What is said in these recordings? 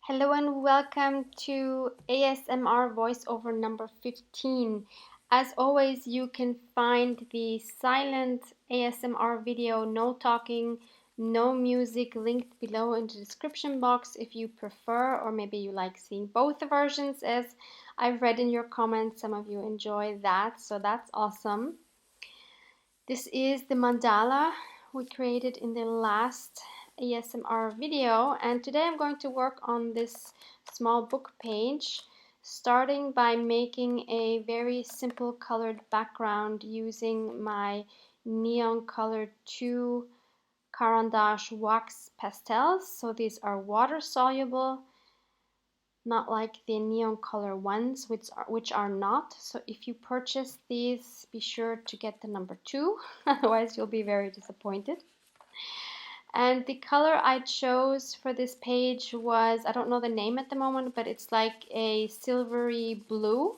Hello and welcome to ASMR voiceover number 15. As always, you can find the silent ASMR video, no talking, no music, linked below in the description box if you prefer, or maybe you like seeing both the versions. As I've read in your comments, some of you enjoy that, so that's awesome. This is the mandala we created in the last ASMR video, and today I'm going to work on this small book page, starting by making a very simple colored background using my neon colored 2 Caran d'Ache wax pastels. So these are water soluble, not like the neon color ones, which are not. So if you purchase these, be sure to get the number 2, otherwise you'll be very disappointed. And the color I chose for this page was, I don't know the name at the moment, but it's like a silvery blue,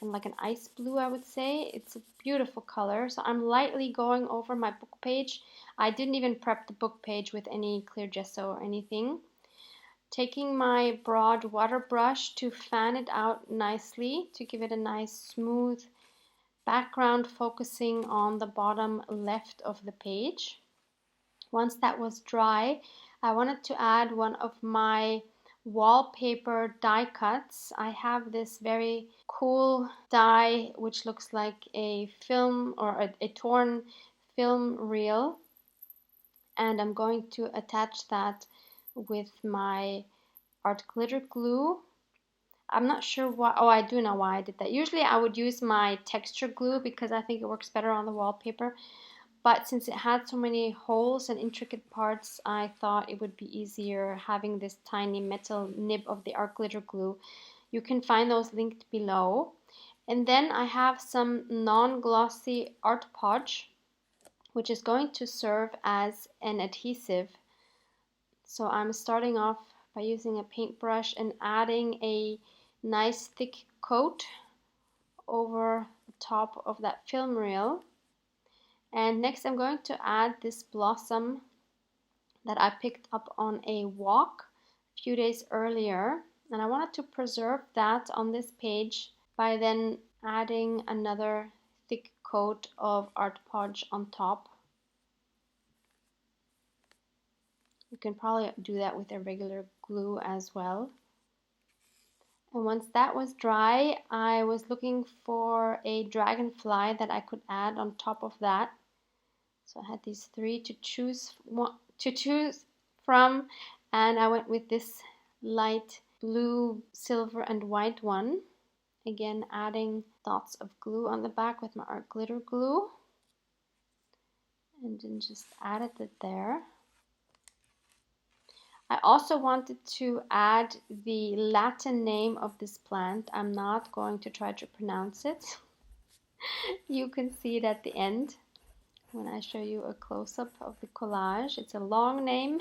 and like an ice blue, I would say. It's a beautiful color. So I'm lightly going over my book page. I didn't even prep the book page with any clear gesso or anything. Taking my broad water brush to fan it out nicely, to give it a nice smooth background, focusing on the bottom left of the page. Once that was dry, I wanted to add one of my wallpaper die cuts. I have this very cool die which looks like a film or a torn film reel, and I'm going to attach that with my art glitter glue. I'm not sure why. Oh, I do know why I did that. Usually I would use my texture glue because I think it works better on the wallpaper. But since it had so many holes and intricate parts, I thought it would be easier having this tiny metal nib of the art glitter glue. You can find those linked below. And then I have some non-glossy art podge, which is going to serve as an adhesive. So I'm starting off by using a paintbrush and adding a nice thick coat over the top of that film reel. And next I'm going to add this blossom that I picked up on a walk a few days earlier, and I wanted to preserve that on this page by then adding another thick coat of art podge on top. You can probably do that with a regular glue as well. And once that was dry, I was looking for a dragonfly that I could add on top of that. So I had these 3 to choose from, and I went with this light blue, silver, and white one. Again, adding dots of glue on the back with my art glitter glue, and then just added it there. I also wanted to add the Latin name of this plant. I'm not going to try to pronounce it. You can see it at the end when I show you a close-up of the collage. It's a long name.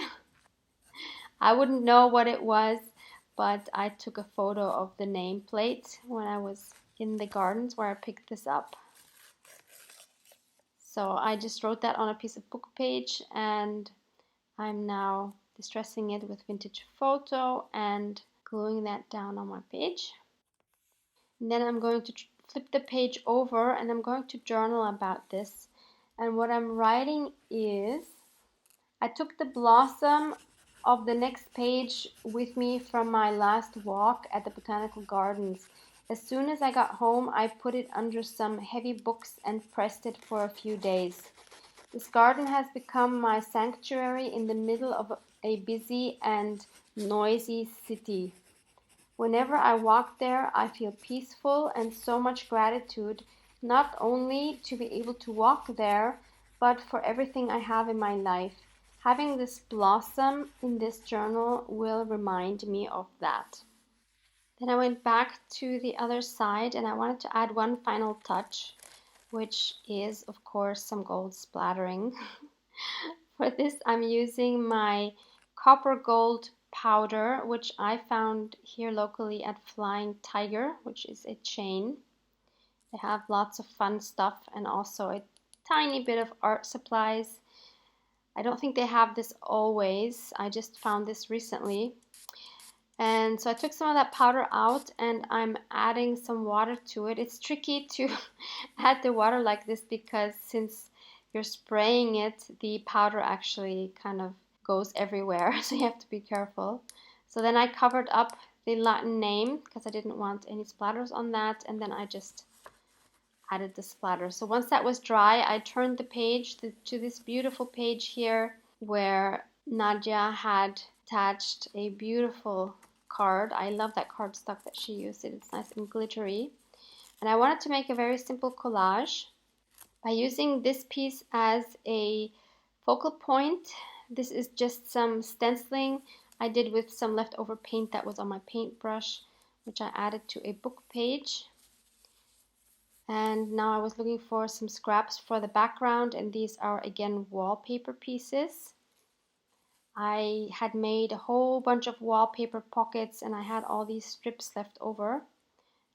I wouldn't know what it was, but I took a photo of the nameplate when I was in the gardens where I picked this up. So I just wrote that on a piece of book page, and I'm now distressing it with vintage photo and gluing that down on my page. And then I'm going to flip the page over and I'm going to journal about this. And what I'm writing is, I took the blossom of the next page with me from my last walk at the botanical gardens. As soon as I got home, I put it under some heavy books and pressed it for a few days. This garden has become my sanctuary in the middle of a busy and noisy city. Whenever I walk there, I feel peaceful and so much gratitude, not only to be able to walk there, but for everything I have in my life. Having this blossom in this journal will remind me of that. Then I went back to the other side and I wanted to add one final touch, which is, of course, some gold splattering. For this, I'm using my copper gold powder, which I found here locally at Flying Tiger, which is a chain. They have lots of fun stuff and also a tiny bit of art supplies. I don't think they have this always. I just found this recently. And so I took some of that powder out and I'm adding some water to it. It's tricky to add the water like this because since you're spraying it, the powder actually kind of goes everywhere, so you have to be careful. So then I covered up the Latin name because I didn't want any splatters on that, and then I just added the splatter. So once that was dry, I turned the page to this beautiful page here where Nadia had attached a beautiful card. I love that cardstock that she used. It's nice and glittery. And I wanted to make a very simple collage by using this piece as a focal point. This is just some stenciling I did with some leftover paint that was on my paintbrush, which I added to a book page. And now I was looking for some scraps for the background, and these are again wallpaper pieces. I had made a whole bunch of wallpaper pockets and I had all these strips left over,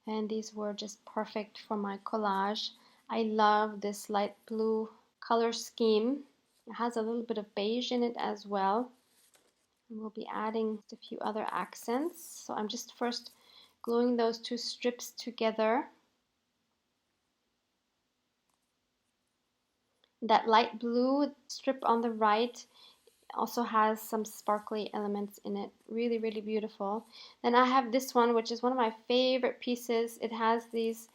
and these were just perfect for my collage. I love this light blue color scheme. It has a little bit of beige in it as well. And we'll be adding a few other accents. So I'm just first gluing those two strips together. That light blue strip on the right also has some sparkly elements in it. Really, really beautiful. Then I have this one, which is one of my favorite pieces. It has these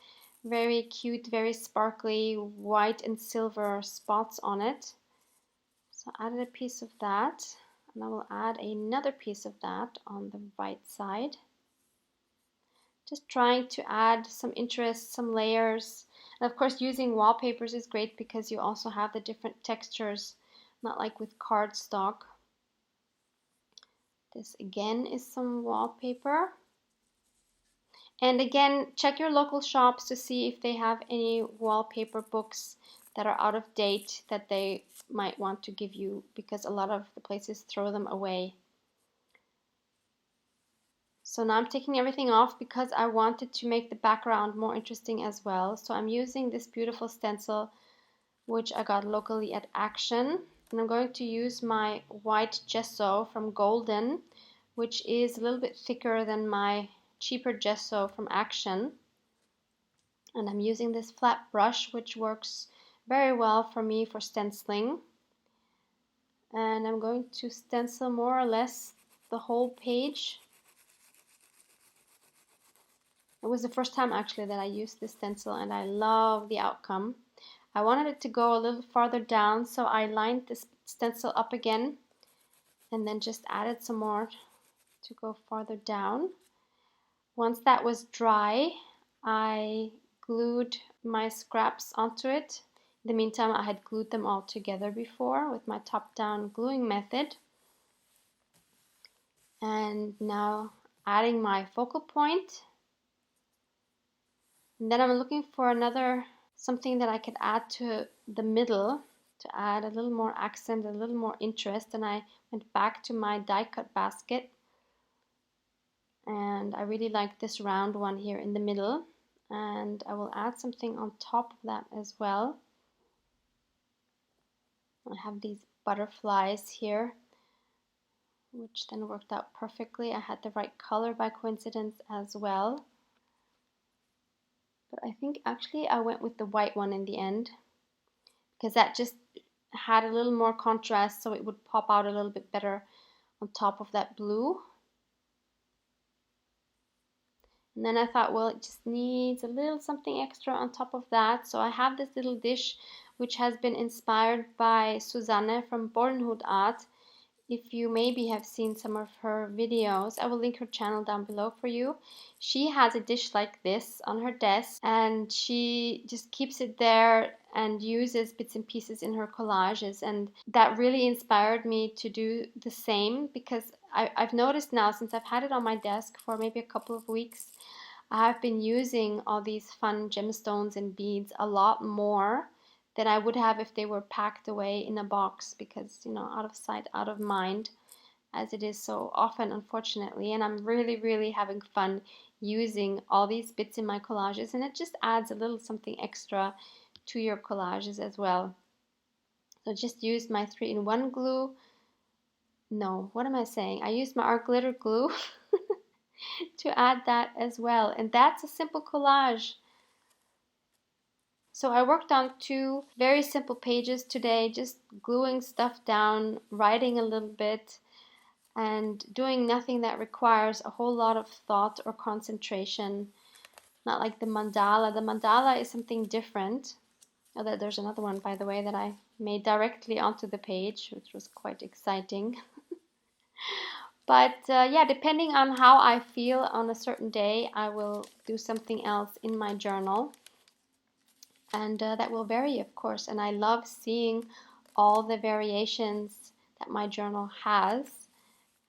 very cute, very sparkly white and silver spots on it. So I added a piece of that, and I will add another piece of that on the right side. Just trying to add some interest, some layers. And of course, using wallpapers is great because you also have the different textures, not like with cardstock. This again is some wallpaper. And again, check your local shops to see if they have any wallpaper books that are out of date that they might want to give you, because a lot of the places throw them away. So now I'm taking everything off because I wanted to make the background more interesting as well. So I'm using this beautiful stencil, which I got locally at Action. And I'm going to use my white gesso from Golden, which is a little bit thicker than my cheaper gesso from Action. And I'm using this flat brush, which works very well for me for stenciling. And I'm going to stencil more or less the whole page. It was the first time actually that I used this stencil, and I love the outcome. I wanted it to go a little farther down, so I lined this stencil up again and then just added some more to go farther down. Once that was dry, I glued my scraps onto it. In the meantime, I had glued them all together before with my top-down gluing method. And now adding my focal point. And then I'm looking for something that I could add to the middle to add a little more accent, a little more interest. And I went back to my die cut basket. And I really like this round one here in the middle. And I will add something on top of that as well. I have these butterflies here, which then worked out perfectly. I had the right color by coincidence as well. But I think actually I went with the white one in the end, because that just had a little more contrast, so it would pop out a little bit better on top of that blue. And then I thought, well, it just needs a little something extra on top of that. So I have this little dish which has been inspired by Susanne from Bornhood Art. If you maybe have seen some of her videos, I will link her channel down below for you. She has a dish like this on her desk, and she just keeps it there and uses bits and pieces in her collages, and that really inspired me to do the same, because I've noticed now, since I've had it on my desk for maybe a couple of weeks, I have been using all these fun gemstones and beads a lot more than I would have if they were packed away in a box, because, you know, out of sight, out of mind, as it is so often, unfortunately. And I'm really, really having fun using all these bits in my collages, and it just adds a little something extra to your collages as well. So just used my 3-in-1 glue. No, what am I saying? I used my art glitter glue to add that as well. And that's a simple collage. So I worked on 2 very simple pages today, just gluing stuff down, writing a little bit, and doing nothing that requires a whole lot of thought or concentration. Not like the mandala. The mandala is something different. Oh, there's another one, by the way, that I made directly onto the page, which was quite exciting. But yeah, depending on how I feel on a certain day, I will do something else in my journal. And that will vary, of course. And I love seeing all the variations that my journal has,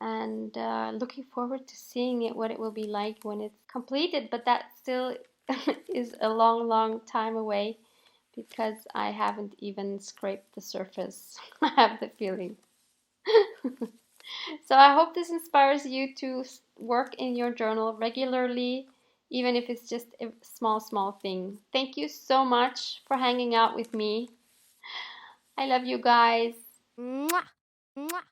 and looking forward to seeing it, what it will be like when it's completed. But that still is a long, long time away because I haven't even scraped the surface. I have the feeling. So I hope this inspires you to work in your journal regularly, even if it's just a small, small thing. Thank you so much for hanging out with me. I love you guys. Mwah. Mwah.